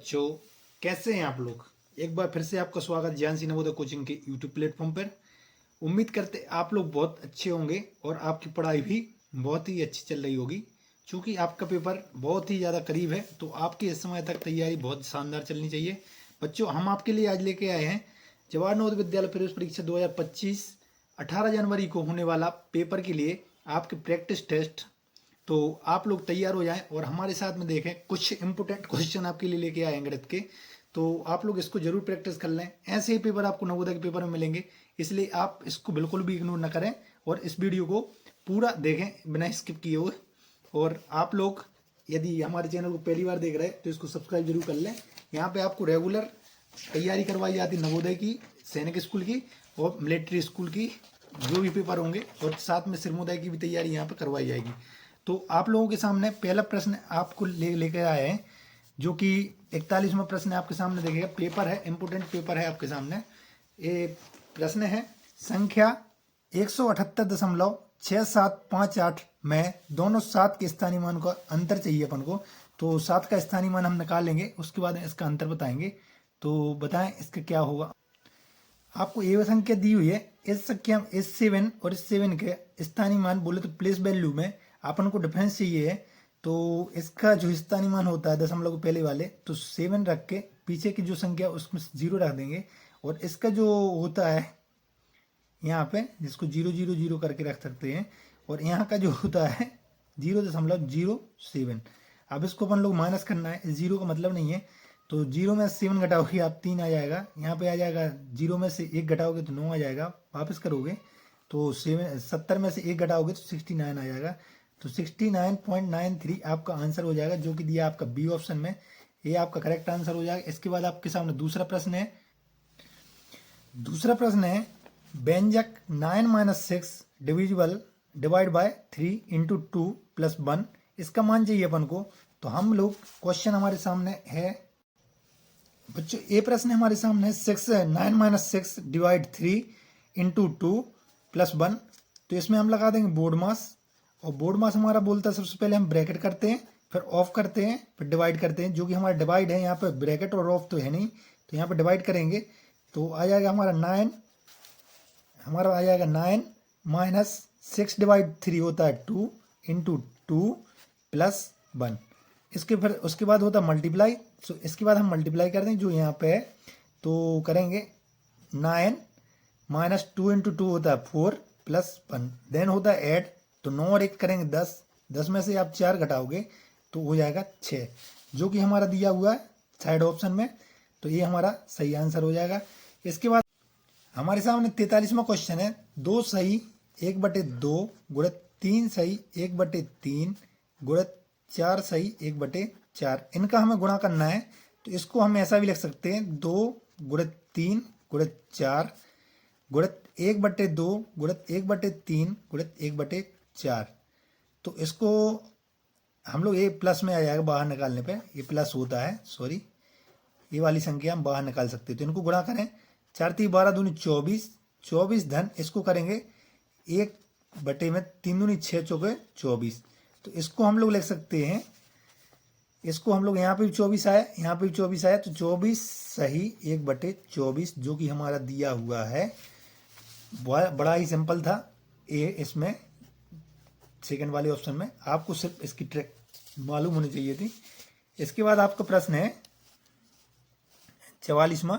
बच्चों, कैसे हैं आप लोग। एक बार फिर से आपका स्वागत ज्ञानसी नवोदय कोचिंग के यूट्यूब प्लेटफॉर्म पर। उम्मीद करते आप लोग बहुत अच्छे होंगे और आपकी पढ़ाई भी बहुत ही अच्छी चल रही होगी। क्योंकि आपका पेपर बहुत ही ज़्यादा करीब है तो आपकी इस समय तक तैयारी बहुत शानदार चलनी चाहिए। बच्चों, हम आपके लिए आज लेके आए हैं जवाहर नवोदय विद्यालय प्रवेश परीक्षा 2025 18 जनवरी को होने वाला पेपर के लिए आपके प्रैक्टिस टेस्ट। तो आप लोग तैयार हो जाएं और हमारे साथ में देखें, कुछ इंपोर्टेंट क्वेश्चन आपके लिए लेके आए हैं गणित के। तो आप लोग इसको जरूर प्रैक्टिस कर लें। ऐसे ही पेपर आपको नवोदय के पेपर में मिलेंगे, इसलिए आप इसको बिल्कुल भी इग्नोर ना करें और इस वीडियो को पूरा देखें बिना स्किप किए हुए। और आप लोग यदि हमारे चैनल को पहली बार देख रहे हैं तो इसको सब्सक्राइब जरूर कर लें। यहाँ पे आपको रेगुलर तैयारी करवाई जाती है नवोदय की, सैनिक स्कूल की और मिलिट्री स्कूल की, जो भी पेपर होंगे, और साथ में सिरमोदय की भी तैयारी यहाँ पे करवाई जाएगी। तो आप लोगों के सामने पहला प्रश्न आपको लेकर आए हैं, जो कि 41वां प्रश्न है आपके सामने। देखिएगा, पेपर है, इंपोर्टेंट पेपर है आपके सामने। ये प्रश्न है, संख्या 178.6758 में दोनों 7 के स्थानीय मान का अंतर चाहिए अपन को। तो 7 का स्थानीय मान हम निकालेंगे, उसके बाद इसका अंतर बताएंगे। तो बताएं इसका क्या होगा। आपको ये संख्या दी हुई है, इस संख्या इस 7 और इस 7 के स्थानीय मान बोले तो प्लेस वैल्यू में अपन को डिफरेंस चाहिए है। तो इसका जो स्थानीय मान होता है दशमलव के पहले वाले, तो 7 रख के पीछे की जो संख्या उसमें 0 रख देंगे। और इसका जो होता है यहाँ पे, जिसको 000 करके रख सकते हैं, और यहाँ का जो होता है 0.07। अब इसको अपन लोग माइनस करना है, इस 0 का मतलब नहीं है। तो 0 में 7 घटाओगे आप 3 आ जाएगा, यहाँ पे आ जाएगा 0 में से 1 घटाओगे तो 9 आ जाएगा। वापस करोगे तो 70 में से 1 घटाओगे तो 69 आ जाएगा। तो 69.93 आपका आंसर हो जाएगा, जो कि दिया आपका बी ऑप्शन में। ये आपका करेक्ट आंसर हो जाएगा। इसके बाद आपके सामने दूसरा प्रश्न है। दूसरा प्रश्न है, व्यंजक 9-6 डिवाइड बाय 3 इंटू 2 प्लस 1, इसका मान चाहिए अपन को। तो हम लोग क्वेश्चन हमारे सामने है बच्चों, ये प्रश्न हमारे सामने है 9-6 डिवाइड 3 इंटू 2 प्लस 1। तो इसमें हम लगा देंगे बोर्ड मास, और बोर्ड मास हमारा बोलता है सबसे पहले हम ब्रैकेट करते हैं, फिर ऑफ करते हैं, फिर डिवाइड करते हैं। जो कि हमारा डिवाइड है, यहाँ पे ब्रैकेट और ऑफ तो है नहीं, तो यहाँ पे डिवाइड करेंगे तो आ जाएगा हमारा 9। हमारा आ जाएगा 9 माइनस 6 डिवाइड 3 होता है 2 इंटू 2 प्लस 1। इसके फिर उसके बाद होता है मल्टीप्लाई। सो इसके बाद हम मल्टीप्लाई कर दें जो यहाँ पे है, तो करेंगे 9 माइनस 2 इंटू 2 होता है 4 प्लस 1। देन होता है ऐड, तो 9 और 1 करेंगे 10। 10 में से आप 4 घटाओगे तो हो जाएगा 6, जो कि हमारा दिया हुआ है साइड ऑप्शन में। तो ये हमारा सही आंसर हो जाएगा। इसके बाद हमारे सामने 43वां क्वेश्चन है, 2 सही 1/2 गुणित 3 सही 1/3 गुणित 4 सही 1/4, इनका हमें गुणा करना है। तो इसको हम ऐसा भी लिख सकते हैं, 2 गुणित 3 गुणित 4 गुणित 1/2 गुणित 1/3 गुणित 1/4। तो इसको हम लोग ये प्लस में आ जाएगा, बाहर निकालने पे ये प्लस होता है, सॉरी, ये वाली संख्या हम बाहर निकाल सकते हैं। तो इनको गुणा करें, 4 3 12 दूनी 24, 24 धन इसको करेंगे 1/3 दूनी 6 चौके 24। तो इसको हम लोग लिख सकते हैं, इसको हम लोग यहाँ पे भी 24 आया, यहाँ पे भी 24 आया, तो 24 सही 1/24, जो कि हमारा दिया हुआ है। बड़ा ही सिंपल था ये, इसमें सेकंड वाले ऑप्शन में आपको सिर्फ इसकी ट्रिक मालूम होनी चाहिए थी। इसके बाद आपका प्रश्न है 44वां,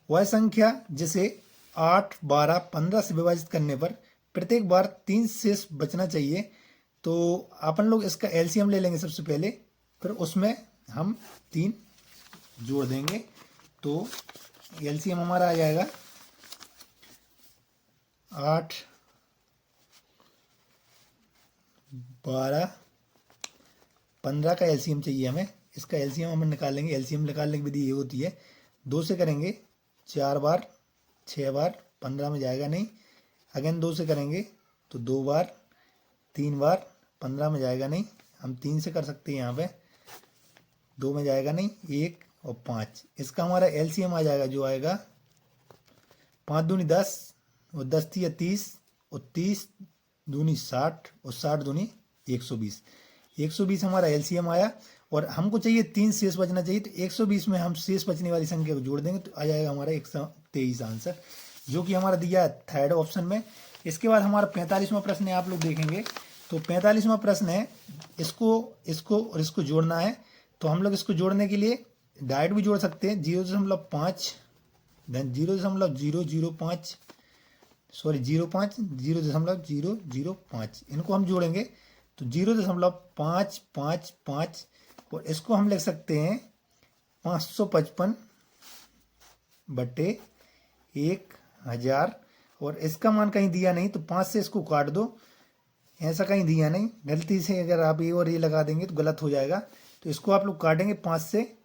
वह संख्या जिसे 8 12 15 से विभाजित करने पर प्रत्येक बार 3 शेष बचना चाहिए। तो अपन लोग इसका एलसीएम ले लेंगे सबसे पहले, फिर उसमें हम 3 जोड़ देंगे। तो एलसीएम हमारा आ जाएगा 8 12 15 का एलसीएम चाहिए हमें। इसका एलसीएम हम निकालेंगे। एलसीएम निकालने की विधि ये होती है, 2 से करेंगे 4 बार 6 बार 15 में जाएगा नहीं, अगेन 2 से करेंगे तो 2 बार 3 बार 15 में जाएगा नहीं। हम 3 से कर सकते हैं, यहाँ पे 2 में जाएगा नहीं, 1 और 5। इसका हमारा एलसीएम आ जाएगा, जो आएगा 5 दूनी 10 और 10 3 30 और 30 दूनी 60 और 60 दूनी 120। 120 हमारा एलसीएम आया। और हमको चाहिए 3 शेष बचना चाहिए, तो 120 में हम शेष बचने वाली संख्या को जोड़ देंगे तो आ जाएगा हमारा 123 आंसर, जो कि हमारा दिया है थर्ड ऑप्शन में। इसके बाद हमारा 45वां प्रश्न है, आप लोग देखेंगे तो 45वां प्रश्न है, इसको और इसको जोड़ना है। तो हम लोग इसको जोड़ने के लिए डायरेक्ट भी जोड़ सकते हैं, 0.5 देन 0.005 सॉरी 0.005 इनको हम जोड़ेंगे तो 0.555 और इसको हम लिख सकते हैं 555 बटे 1000 और इसका मान कहीं दिया नहीं तो 5 से इसको काट दो, ऐसा कहीं दिया नहीं, गलती से अगर आप ये और ये लगा देंगे तो गलत हो जाएगा। तो इसको आप लोग काटेंगे 5 से,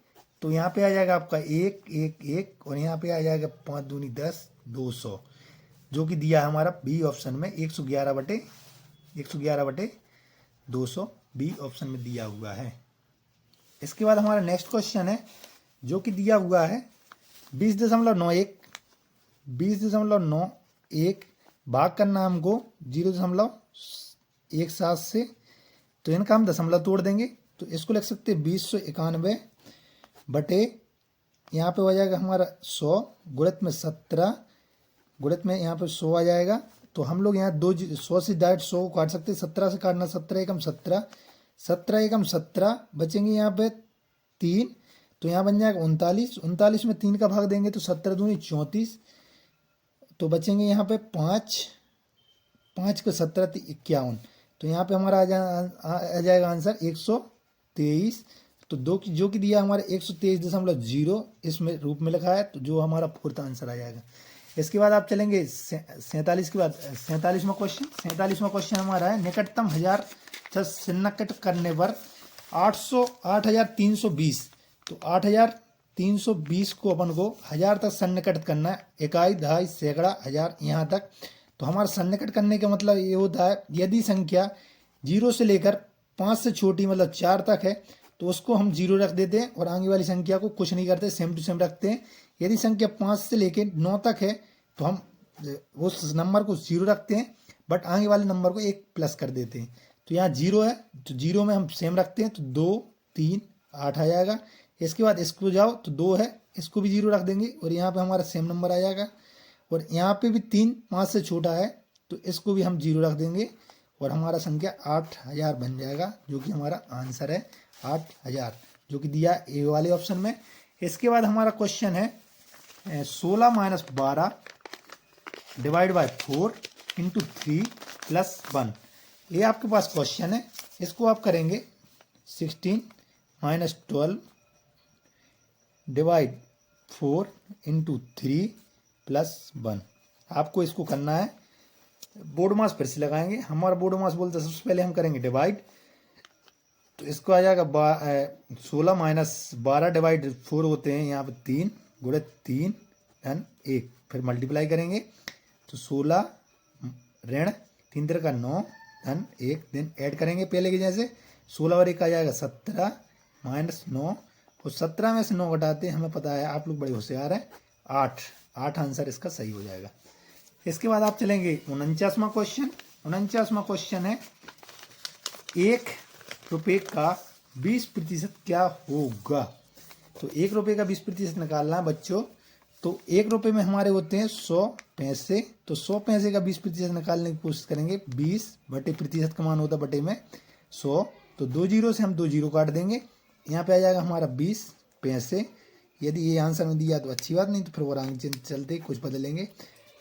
तो यहाँ पे आ जाएगा आपका 1 1 1 और यहाँ पे आ जाएगा 5 दूनी 10 200, जो कि दिया है हमारा बी ऑप्शन में 111 बटे 200 बी ऑप्शन में दिया हुआ है। इसके बाद हमारा नेक्स्ट क्वेश्चन है जो कि दिया हुआ है 20.91 भाग करना हमको 0.17 से, तो इनका हम दशमलव तोड़ देंगे तो इसको लिख सकते हैं 2091 बटे यहाँ पे हो जाएगा हमारा 100 गुणित में 17 गुणित में यहाँ पे 100 आ जाएगा। तो हम लोग यहाँ 100 से डायरेक्ट 100 को काट सकते हैं, 17 से काटना 17 एकम 17 17 एकम 17 बचेंगे यहाँ पे 3, तो यहाँ बन जाएगा 39 में 3 का भाग देंगे तो 17 दूनी 34, तो बचेंगे यहाँ पे 5 का 17 51, तो यहाँ पे हमारा आ जाएगा आंसर 123। तो जो कि दिया हमारा 123.0 इसमें रूप में लिखा है, तो जो हमारा फोर्थ आंसर आ जाएगा। इसके बाद आप चलेंगे 47 के बाद 47वां क्वेश्चन हमारा है निकटतम 1000 से निकट करने पर 8320, तो 8320 को अपन को 1000 तक सन्निकट करना है, इकाई दहाई सैकड़ा हजार यहाँ तक। तो हमारा सन्निकट करने का मतलब ये होता है यदि संख्या 0 से लेकर 5 से छोटी मतलब 4 तक है तो उसको हम 0 रख देते हैं और आगे वाली संख्या को कुछ नहीं करते, सेम टू सेम रखते हैं। यदि संख्या 5 से लेकर 9 तक है तो हम उस नंबर को 0 रखते हैं बट आगे वाले नंबर को 1 प्लस कर देते हैं। तो यहाँ 0 है तो 0 में हम सेम रखते हैं, तो 2 3 8 आ जाएगा। इसके बाद इसको जाओ तो 2 है, इसको भी 0 रख देंगे और यहाँ पे हमारा सेम नंबर आ जाएगा। और यहाँ पे भी 3 5 से छोटा है तो इसको भी हम 0 रख देंगे और हमारा संख्या 8000 बन जाएगा, जो कि हमारा आंसर है 8000, जो कि दिया ए वाले ऑप्शन में। इसके बाद हमारा क्वेश्चन है 16 minus 12 divide by 4 into 3 plus 1, ये आपके पास क्वेश्चन है। इसको आप करेंगे 16 माइनस 12 डिवाइड 4 इंटू 3 प्लस 1, आपको इसको करना है। बोर्ड मास फिर से लगाएंगे, हमारा बोर्ड मास बोलते हैं सबसे पहले हम करेंगे डिवाइड, तो इसको आ जाएगा 16 माइनस 12 डिवाइड 4 होते हैं यहाँ पे 3 गुणित 3 धन 1, फिर मल्टीप्लाई करेंगे तो 16 ऋण 3 का 9 धन 1 दिन ऐड करेंगे पहले के जैसे 16 और 1 आ जाएगा 17 माइनस 9 और 17 में से 9 घटाते हमें पता है, आप लोग बड़े होशियार हैं, 8 आंसर इसका सही हो जाएगा। इसके बाद आप चलेंगे 49वां क्वेश्चन है 1 रुपये का 20% क्या होगा। तो 1 रुपये का 20% निकालना है बच्चों, तो 1 रुपये में हमारे होते हैं 100 पैसे, तो 100 पैसे का 20% निकालने की कोशिश करेंगे, 20 बटे प्रतिशत का मान होता बटे में 100, तो 2 जीरो से हम 2 जीरो काट देंगे, यहाँ पे आ जाएगा हमारा 20 पैसे। यदि ये आंसर में दिया तो अच्छी बात, नहीं तो फिर और आगे चलते कुछ बदलेंगे।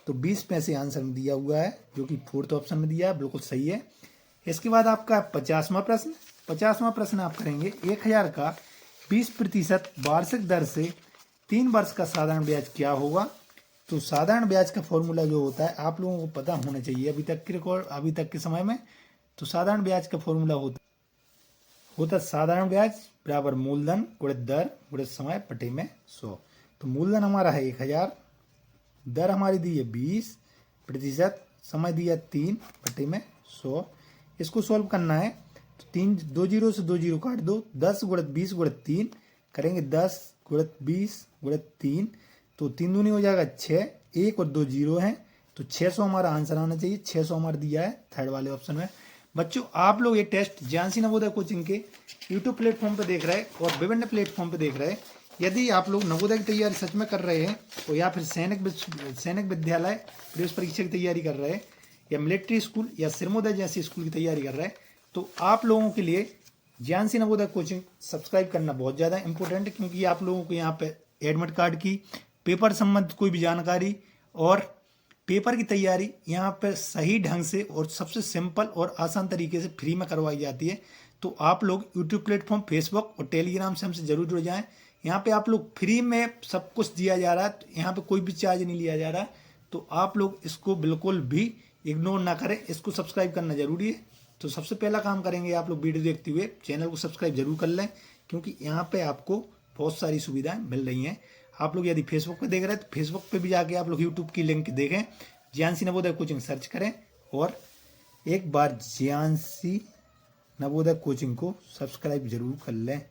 तो 20 पैसे आंसर में दिया हुआ है, जो कि फोर्थ ऑप्शन में दिया है, बिल्कुल सही है। इसके बाद आपका 50वां प्रश्न आप करेंगे 1000 का 20% वार्षिक दर से 3 वर्ष का साधारण ब्याज क्या होगा। तो साधारण ब्याज का फॉर्मूला जो होता है आप लोगों को पता होना चाहिए अभी तक के समय में। तो साधारण ब्याज का फॉर्मूला होता साधारण ब्याज बराबर मूलधन गुणित दर गुणित समय बटे में 100। तो मूलधन हमारा है 1000, दर हमारी दी है 20%, समय दिया 3 बटे में 100। इसको सॉल्व करना है तो 2 जीरो से 2 जीरो काट दो, 10 गुणित 20 गुणित 3 करेंगे, 10 गुणित 20 गुणित 3, तो 3 दूनी हो जाएगा 6, 1 और 2 जीरो हैं तो 600 हमारा आंसर आना चाहिए। 600 हमारा दिया है थर्ड वाले ऑप्शन में। बच्चों आप लोग ये टेस्ट ज्ञानसी नवोदय कोचिंग के यूट्यूब प्लेटफॉर्म पे देख रहे हैं और विभिन्न प्लेटफॉर्म पे देख रहे हैं। यदि आप लोग नवोदय की तैयारी सच में कर रहे हैं तो या फिर सैनिक विद्यालय प्रवेश परीक्षा की तैयारी कर रहे हैं या मिलिट्री स्कूल या सिरमोदय जैसे स्कूल की तैयारी कर रहे हैं तो आप लोगों के लिए ज्ञानसी नवोदय कोचिंग सब्सक्राइब करना बहुत ज़्यादा इंपॉर्टेंट है, क्योंकि आप लोगों को यहाँ पे एडमिट कार्ड की पेपर संबंधित कोई भी जानकारी और पेपर की तैयारी यहाँ पे सही ढंग से और सबसे सिंपल और आसान तरीके से फ्री में करवाई जाती है। तो आप लोग यूट्यूब प्लेटफॉर्म, फेसबुक और टेलीग्राम से हमसे जरूर जुड़ जाएं। यहाँ पे आप लोग फ्री में सब कुछ दिया जा रहा है, तो यहाँ पे कोई भी चार्ज नहीं लिया जा रहा है। तो आप लोग इसको बिल्कुल भी इग्नोर ना करें, इसको सब्सक्राइब करना जरूरी है। तो सबसे पहला काम करेंगे, आप लोग वीडियो देखते हुए चैनल को सब्सक्राइब जरूर कर लें, क्योंकि यहाँ पे आपको बहुत सारी सुविधाएं मिल रही हैं। आप लोग यदि फेसबुक पे देख रहे हैं तो फेसबुक पे भी जाके आप लोग यूट्यूब की लिंक देखें, ज्ञानसी नवोदय कोचिंग सर्च करें और एक बार ज्ञानसी नवोदय कोचिंग को सब्सक्राइब जरूर कर लें,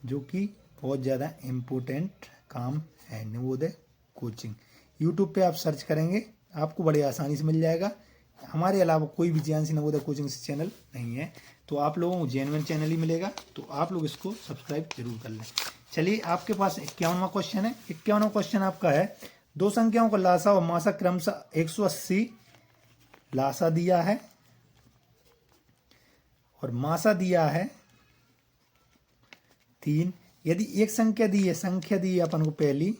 जो कि बहुत ज़्यादा इम्पोर्टेंट काम है। नवोदय कोचिंग यूट्यूब पे आप सर्च करेंगे आपको बड़ी आसानी से मिल जाएगा। हमारे अलावा कोई भी ज्ञानसी नवोदय कोचिंग से चैनल नहीं है, तो आप लोगों को जेन्युइन चैनल ही मिलेगा। तो आप लोग इसको सब्सक्राइब जरूर कर लें। चलिए, आपके पास 51वां क्वेश्चन है। 51वां क्वेश्चन आपका है, दो संख्याओं का लासा और मासा क्रमशः 180 लासा दिया है और मासा दिया है 3। यदि एक संख्या दी है अपन को पहली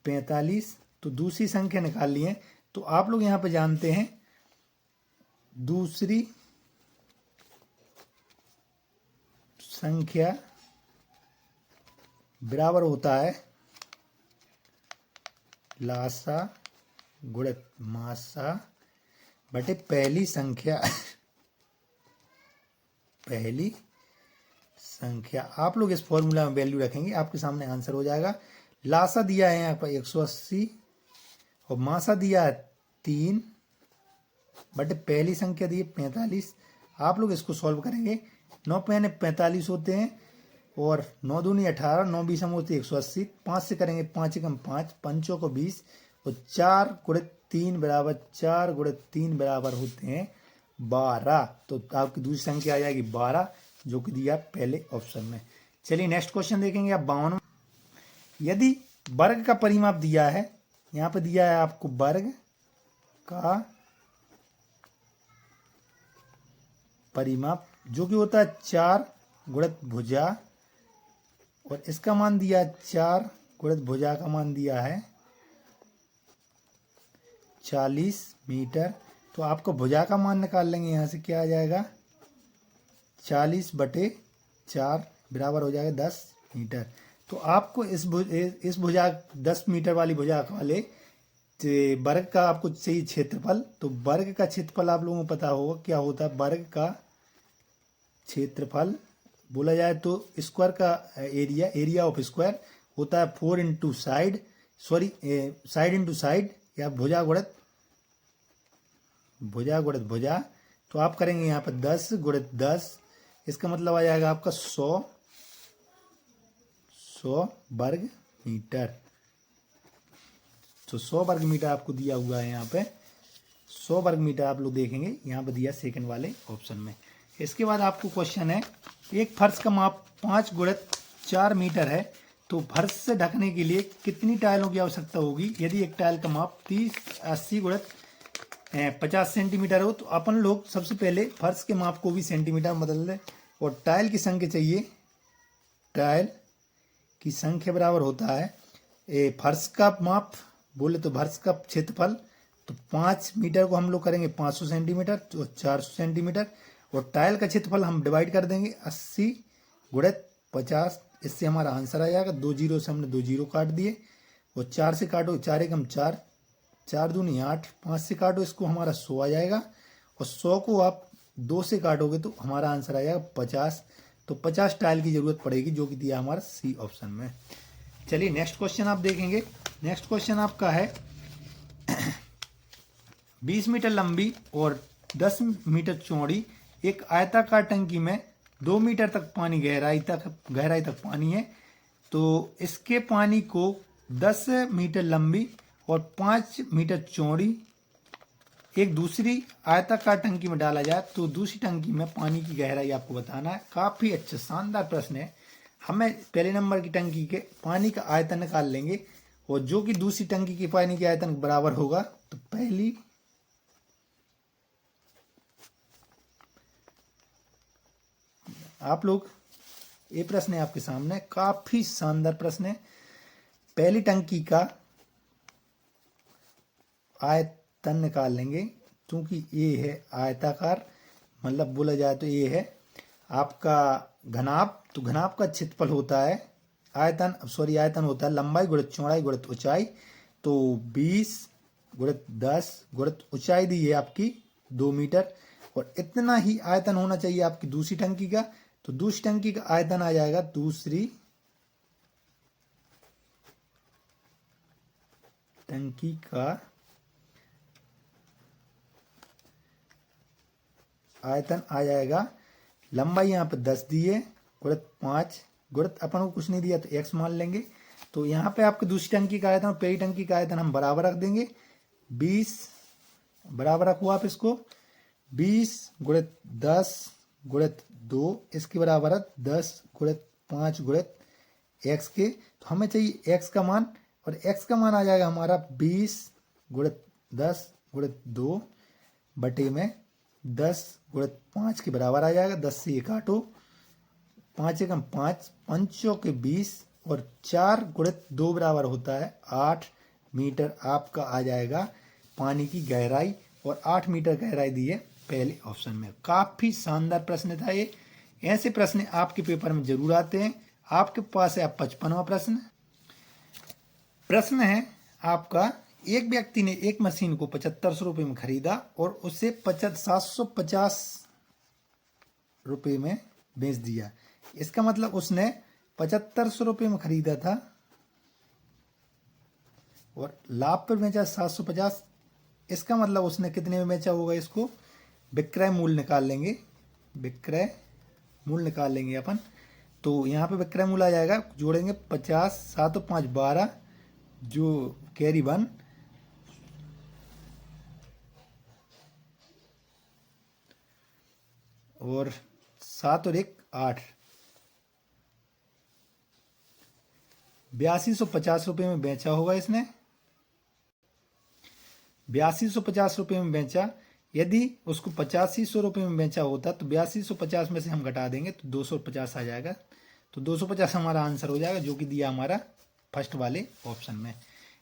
45, तो दूसरी संख्या निकाल ली है। तो आप लोग यहां पे जानते हैं दूसरी संख्या बराबर होता है लासा गुणित मासा बटे पहली संख्या पहली संख्या। आप लोग इस फॉर्मूला में वैल्यू रखेंगे, आपके सामने आंसर हो जाएगा। लासा दिया है यहाँ पर 180 और मासा दिया है 3 बटे पहली संख्या दी है 45। आप लोग इसको सॉल्व करेंगे। 9 पहले 45 होते हैं और 9 दूनी 18, 9 बीस हम होते 180। 5 से करेंगे 5 एकम 5, 5 को 20 और 4 गुणित 3 बराबर 4 गुणित 3 बराबर होते हैं 12। तो आपकी दूसरी संख्या आ जाएगी 12, जो कि दिया पहले ऑप्शन में। चलिए नेक्स्ट क्वेश्चन देखेंगे आप 52। यदि वर्ग का परिमाप दिया है, यहाँ पे दिया है आपको वर्ग का परिमाप, जो कि होता है 4 गुणित भुजा, और इसका मान दिया है 4 गुणित भुजा का मान दिया है 40 मीटर। तो आपको भुजा का मान निकाल लेंगे। यहाँ से क्या आ जाएगा, 40 बटे 4 बराबर हो जाएगा 10 मीटर। तो आपको इस भुजा 10 मीटर वाली भुजा वाले वर्ग का आपको चाहिए क्षेत्रफल। तो वर्ग का क्षेत्रफल आप लोगों को पता होगा क्या होता है। वर्ग का क्षेत्रफल बोला जाए तो स्क्वायर का एरिया ऑफ स्क्वायर होता है 4 into side, side into side, या भुजा गुणित भुजा। तो आप करेंगे यहाँ पर 10 गुणित 10, इसका मतलब आ जाएगा आपका 100 वर्ग मीटर। तो 100 वर्ग मीटर आपको दिया हुआ है। यहाँ पे 100 वर्ग मीटर आप लोग देखेंगे, यहाँ पे दिया सेकंड वाले ऑप्शन में। इसके बाद आपको क्वेश्चन है, एक फर्श का माप 5 गुणित 4 मीटर है, तो फर्श से ढकने के लिए कितनी टाइलों की आवश्यकता होगी। यदि एक टाइल का माप 80 गुणित 50 सेंटीमीटर हो, तो अपन लोग सबसे पहले फर्श के माप को भी सेंटीमीटर में बदल दें और टाइल की संख्या चाहिए। टाइल की संख्या बराबर होता है फर्श का माप बोले तो फर्श का क्षेत्रफल। तो 5 मीटर को हम लोग करेंगे 500 सेंटीमीटर, तो 400 सेंटीमीटर, और टाइल का क्षेत्रफल हम डिवाइड कर देंगे 80 गुणित 50। इससे हमारा आंसर आ जाएगा। 2 जीरो से हमने 2 जीरो काट दिए और 4 से काटो, 4 एकम 4, 4 दूनी 8, 5 से काटो इसको, हमारा 100 आ जाएगा। और 100 को आप 2 से काटोगे तो हमारा आंसर आ जाएगा 50। तो 50 टाइल की जरूरत पड़ेगी, जो कि दिया हमारा सी ऑप्शन में। चलिए नेक्स्ट क्वेश्चन आप देखेंगे। नेक्स्ट क्वेश्चन आपका है 20 मीटर लंबी और 10 मीटर चौड़ी एक आयताकार टंकी में 2 मीटर तक पानी गहराई तक पानी है। तो इसके पानी को 10 मीटर लंबी और 5 मीटर चौड़ी एक दूसरी आयताकार टंकी में डाला जाए तो दूसरी टंकी में पानी की गहराई आपको बताना है। काफी अच्छा शानदार प्रश्न है। हमें पहले नंबर की टंकी के पानी का आयतन निकाल लेंगे और जो कि दूसरी टंकी के पानी के आयतन के बराबर होगा। तो पहली आप लोग ये प्रश्न है आपके सामने, काफी शानदार प्रश्न है। पहली टंकी का आयतन निकाल लेंगे क्योंकि ये है आयताकार, मतलब बोला जाए तो ये है आपका घनाभ। तो घनाभ का क्षेत्रफल होता है आयतन होता है लंबाई गुणित चौड़ाई गुणित ऊंचाई। तो 20 गुणित 10 गुणित ऊंचाई दी है आपकी 2 मीटर, और इतना ही आयतन होना चाहिए आपकी दूसरी टंकी का। तो दूसरी टंकी का आयतन आ जाएगा, दूसरी टंकी का आयतन आ जाएगा, लंबाई यहाँ पे 10 दी है गुणित 5 गुणित अपन को कुछ नहीं दिया तो x मान लेंगे। तो यहाँ पे आपकी दूसरी टंकी का आयतन और पहली टंकी का आयतन हम बराबर रख देंगे। 20 बराबर रखो आप इसको, 20 गुणित 10 गुणित 2 इसके बराबर है 10 गुणित 5 गुणित x के। तो हमें चाहिए x का मान, और x का मान आ जाएगा हमारा 20 गुणित 10 गुणित 2 बटे में 10 गुणित 5 के बराबर आ जाएगा। 10 से ये काटो, 5 एकम 5, 5 के 20 और 4 गुणित 2 बराबर होता है 8 मीटर आपका आ जाएगा पानी की गहराई, और 8 मीटर गहराई दी है पहले ऑप्शन में। काफी शानदार प्रश्न था ये। ऐसे प्रश्न आपके पेपर में जरूर आते हैं। आपके पास है 55वां प्रश्न। प्रश्न है आपका, एक व्यक्ति ने एक मशीन को 7500 रुपये में खरीदा और उसे 750 रुपये में बेच दिया। इसका मतलब उसने 7500 रुपये में खरीदा था और लाभ पर बेचा 750। इसका मतलब उसने कितने में बेचा होगा? इसको विक्रय मूल्य निकाल लेंगे, विक्रय मूल्य निकाल लेंगे अपन। तो यहाँ पे विक्रय मूल्य आ जाएगा, जोड़ेंगे 50, 7 और 5 12, जो कैरी 1, और 7 और 1 8, 8250 रुपये में बेचा होगा इसने। 8250 रुपये में बेचा। यदि उसको 8500 रुपये में बेचा होता तो 8250 में से हम घटा देंगे तो 250 आ जाएगा। तो 250 हमारा आंसर हो जाएगा, जो कि दिया हमारा फर्स्ट वाले ऑप्शन में।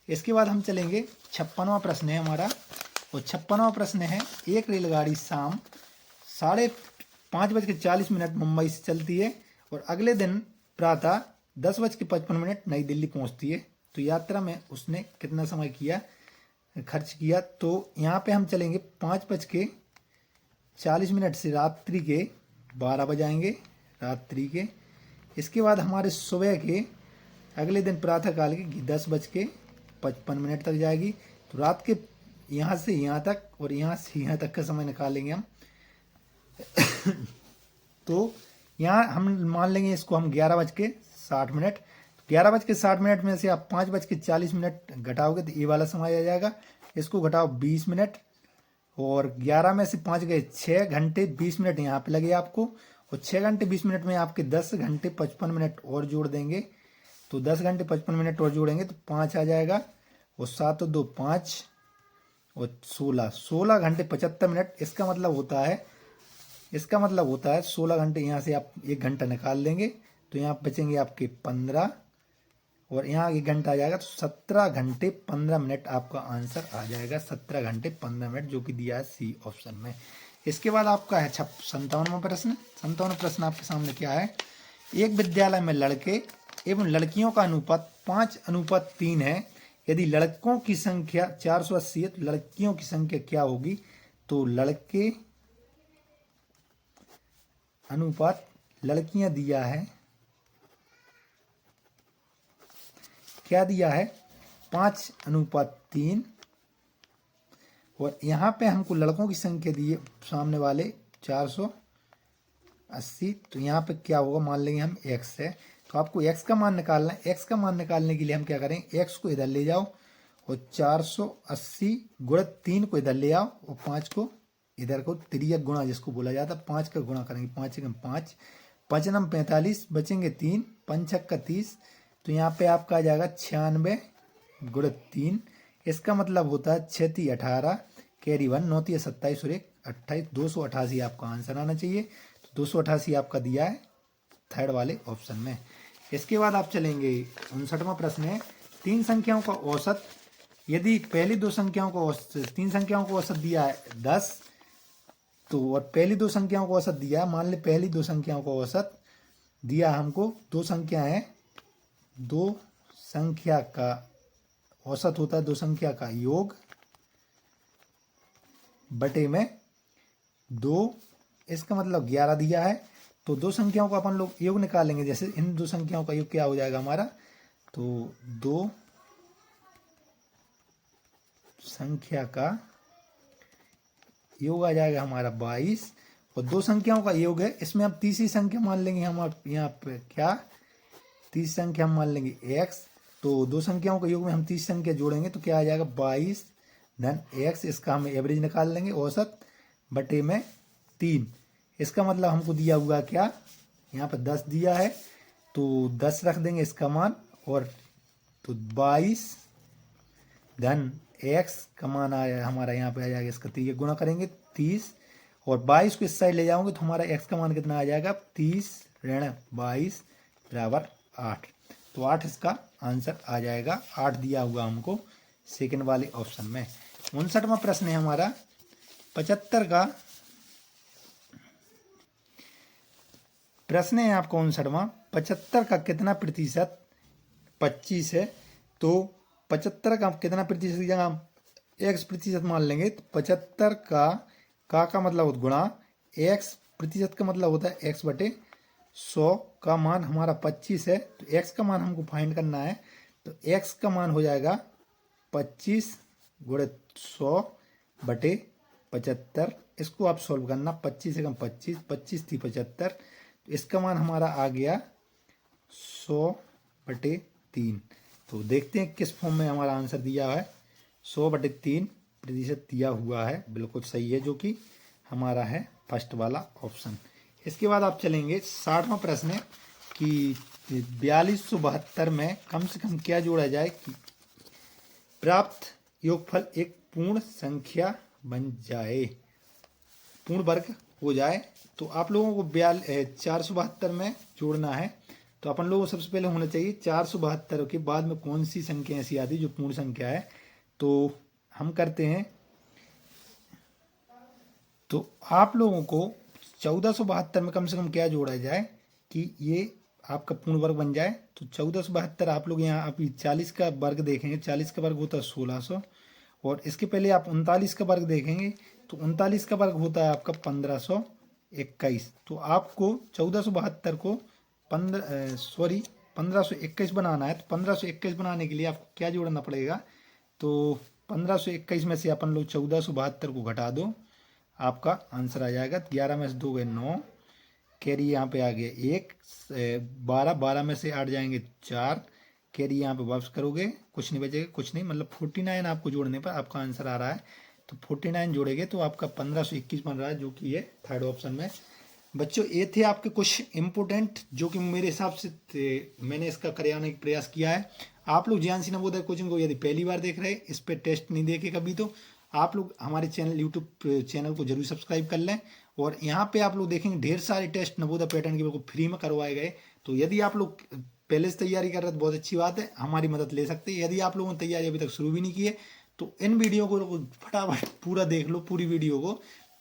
इसके बाद हम चलेंगे 56वां प्रश्न है हमारा, और 56वां प्रश्न है, एक रेलगाड़ी शाम 5:40 मुंबई से चलती है और अगले दिन प्रातः 10:55 नई दिल्ली पहुंचती है। तो यात्रा में उसने कितना समय खर्च किया? तो यहाँ पे हम चलेंगे 5:40 से रात्रि के 12 बजाएंगे, रात्रि के। इसके बाद हमारे सुबह के अगले दिन प्रातःकाल के 10:55 तक जाएगी। तो रात के यहाँ से यहाँ तक और यहाँ से यहाँ तक का समय निकालेंगे हम। तो यहाँ हम मान लेंगे इसको हम 11:60। 11:60 में से आप 5:40 घटाओगे तो ये वाला समय आ जाएगा। इसको घटाओ 20 मिनट, और 11 में से 5 गए 6 घंटे 20 मिनट यहाँ पे लगे आपको, और 6 घंटे 20 मिनट में आपके 10 घंटे 55 मिनट और जोड़ देंगे। तो 10 घंटे 55 मिनट और जोड़ेंगे तो 5 आ जाएगा, और 7 और 2 5 और 16 घंटे 75 मिनट। इसका मतलब होता है 16 घंटे। यहाँ से आप 1 घंटा निकाल देंगे तो यहाँ बचेंगे आपके 15, और यहाँ 1 घंटा आ जाएगा। तो 17 घंटे 15 मिनट आपका आंसर आ जाएगा, 17 घंटे 15 मिनट, जो कि दिया है सी ऑप्शन में। इसके बाद आपका है 57वां प्रश्न। 57वां प्रश्न आपके सामने क्या है? एक विद्यालय में लड़के एवं लड़कियों का अनुपात 5:3 है। यदि लड़कों की संख्या 480 है तो लड़कियों की संख्या क्या होगी? तो लड़के अनुपात लड़कियां दिया है, क्या दिया है? 5:3, और यहाँ पे हमको लड़कों की संख्या दी है सामने वाले 480। तो यहाँ पे क्या होगा? मान लेंगे हम x है, तो आपको x का मान निकालना है। x का मान निकालने के लिए हम क्या करें? x को इधर ले जाओ और 480 गुणा 3 को इधर ले आओ और 5 को इधर को तिर्यक गुणा जिसको बोला जाता है, 5 का गुणा करेंगे, 5 एकम 5, 5 नम 45, बचेंगे 3, 5 छक्का 30, तो यहाँ पे आपका आ जाएगा 96 गुणा 3। इसका मतलब होता है 6 × 18, कैरी 1, 9 × 27 और 1 28, 288 आपका आंसर आना चाहिए। तो 288 आपका दिया है थर्ड वाले ऑप्शन में। इसके बाद आप चलेंगे 59वां प्रश्न है, तीन संख्याओं का औसत, यदि पहली दो संख्याओं को तीन संख्याओं को औसत दिया है 10, तो और पहली दो संख्याओं को औसत दिया है, मान ले पहली दो संख्याओं को औसत दिया हमको, दो संख्या है, दो संख्या का औसत होता है दो संख्या का योग बटे में 2, इसका मतलब 11 दिया है। तो दो संख्याओं का अपन लोग योग निकालेंगे, जैसे इन दो संख्याओं का योग क्या हो जाएगा हमारा, तो दो संख्या का योग आ जाएगा हमारा 22, और दो संख्याओं का योग है, इसमें हम तीसरी संख्या मान लेंगे, हम यहाँ पे क्या तीसरी संख्या हम मान लेंगे x, तो दो संख्याओं के योग में हम तीसरी संख्या जोड़ेंगे तो क्या आ जाएगा 22 धन x, इसका हम एवरेज निकाल लेंगे औसत बटे में 3। इसका मतलब हमको दिया हुआ क्या, यहाँ पर 10 दिया है तो 10 रख देंगे इसका मान, और तो 22 धन x का मान आया हमारा यहाँ पे आ जाएगा, इसका 3 गुणा करेंगे 30, और 22 को इस साइड ले जाओगे तो हमारा x का मान कितना आ जाएगा 30 ऋण 22 बराबर 8। तो 8 इसका आंसर आ जाएगा, 8 दिया हुआ हमको सेकंड वाले ऑप्शन में। 59वां प्रश्न है हमारा 75 का प्रश्न है आपको 59वां, 75 का कितना प्रतिशत 25 है, तो 75 का कितना प्रतिशत की जगह हम x प्रतिशत मान लेंगे, तो 75 का मतलब होता गुणा x प्रतिशत का मतलब होता है x बटे 100 का मान हमारा 25 है, तो x का मान हमको फाइंड करना है, तो x का मान हो जाएगा 25 गुणे 100 बटे 75। इसको आप सॉल्व करना, 25 एकम 25, 25 थी 75, तो इसका मान हमारा आ गया 100 बटे 3। तो देखते हैं किस फॉर्म में हमारा आंसर दिया है, 100 बटे 3 प्रतिशत दिया हुआ है, बिल्कुल सही है, जो कि हमारा है फर्स्ट वाला ऑप्शन। इसके बाद आप चलेंगे 60वां प्रश्न है कि 4272 में कम से कम क्या जोड़ा जाए कि प्राप्त योगफल एक पूर्ण संख्या बन जाए, पूर्ण वर्ग हो जाए। तो आप लोगों को 472 में जोड़ना है, तो अपन लोगों को सबसे पहले होना चाहिए 472 के बाद में कौन सी संख्या ऐसी आती है जो पूर्ण संख्या है। तो हम करते हैं, तो आप लोगों को 1472 में कम से कम क्या जोड़ा जाए कि ये आपका पूर्ण वर्ग बन जाए। तो 1472 आप लोग यहाँ अभी 40 का वर्ग देखेंगे, 40 का वर्ग होता है 1600, और इसके पहले आप 39 का वर्ग देखेंगे तो 39 का वर्ग होता है आपका 1521। तो आपको 1472 को 1521 बनाना है। तो 1521 बनाने के लिए आपको क्या जोड़ना पड़ेगा, तो 1521 में से अपन लोग 1472 को घटा दो, आपका आंसर आ जाएगा 11 में से 2 गए 9, कैरी यहाँ पे आ गया 1, 12 में से 8 जाएंगे 4, कैरी यहाँ पे वापस करोगे कुछ नहीं बचेगा, कुछ नहीं, मतलब 49 आपको जोड़ने पर आपका आंसर आ रहा है। तो 49 जोड़ेंगे तो आपका 1521 बन रहा है, जो कि ये थर्ड ऑप्शन में। बच्चों ये थे आपके कुछ इम्पोर्टेंट जो कि मेरे हिसाब से मैंने इसका कराने का प्रयास किया है। आप लोग ज्ञान सिन्हा नवोदय कोचिंग को यदि पहली बार देख रहे हैं, इस पर टेस्ट नहीं देखे कभी, तो आप लोग हमारे चैनल यूट्यूब चैनल को जरूर सब्सक्राइब कर लें। और यहाँ पे आप लोग देखेंगे ढेर सारे टेस्ट नवोदय पैटर्न के बिल्कुल फ्री में करवाए गए। तो यदि आप लोग पहले से तैयारी कर रहे हैं तो बहुत अच्छी बात है, हमारी मदद ले सकते हैं। यदि आप लोगों ने तैयारी अभी तक शुरू भी नहीं की है तो इन वीडियो को फटाफट पूरा देख लो, पूरी वीडियो को,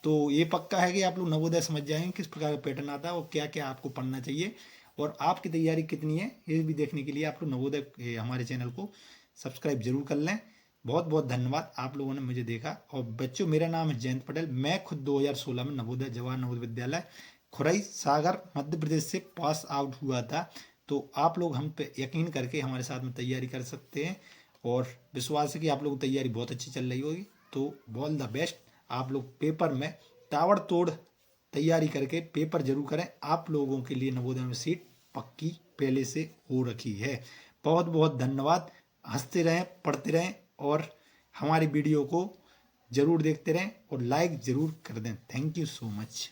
तो ये पक्का है कि आप लोग नवोदय समझ जाएंगे किस प्रकार का पैटर्न आता है और क्या क्या आपको पढ़ना चाहिए और आपकी तैयारी कितनी है। ये भी देखने के लिए आप लोग नवोदय हमारे चैनल को सब्सक्राइब जरूर कर लें। बहुत बहुत धन्यवाद आप लोगों ने मुझे देखा। और बच्चों मेरा नाम है जयंत पटेल, मैं खुद 2016 में नवोदय जवाहर नवोदय विद्यालय खुरई सागर मध्य प्रदेश से पास आउट हुआ था। तो आप लोग हम पे यकीन करके हमारे साथ में तैयारी कर सकते हैं और विश्वास है कि आप लोगों की तैयारी बहुत अच्छी चल रही होगी। तो ऑल द बेस्ट, आप लोग पेपर में ताबड़तोड़ तैयारी करके पेपर जरूर करें। आप लोगों के लिए नवोदय में सीट पक्की पहले से हो रखी है। बहुत बहुत धन्यवाद। हंसते रहें, पढ़ते रहें, और हमारी वीडियो को ज़रूर देखते रहें और लाइक ज़रूर कर दें। Thank you so much.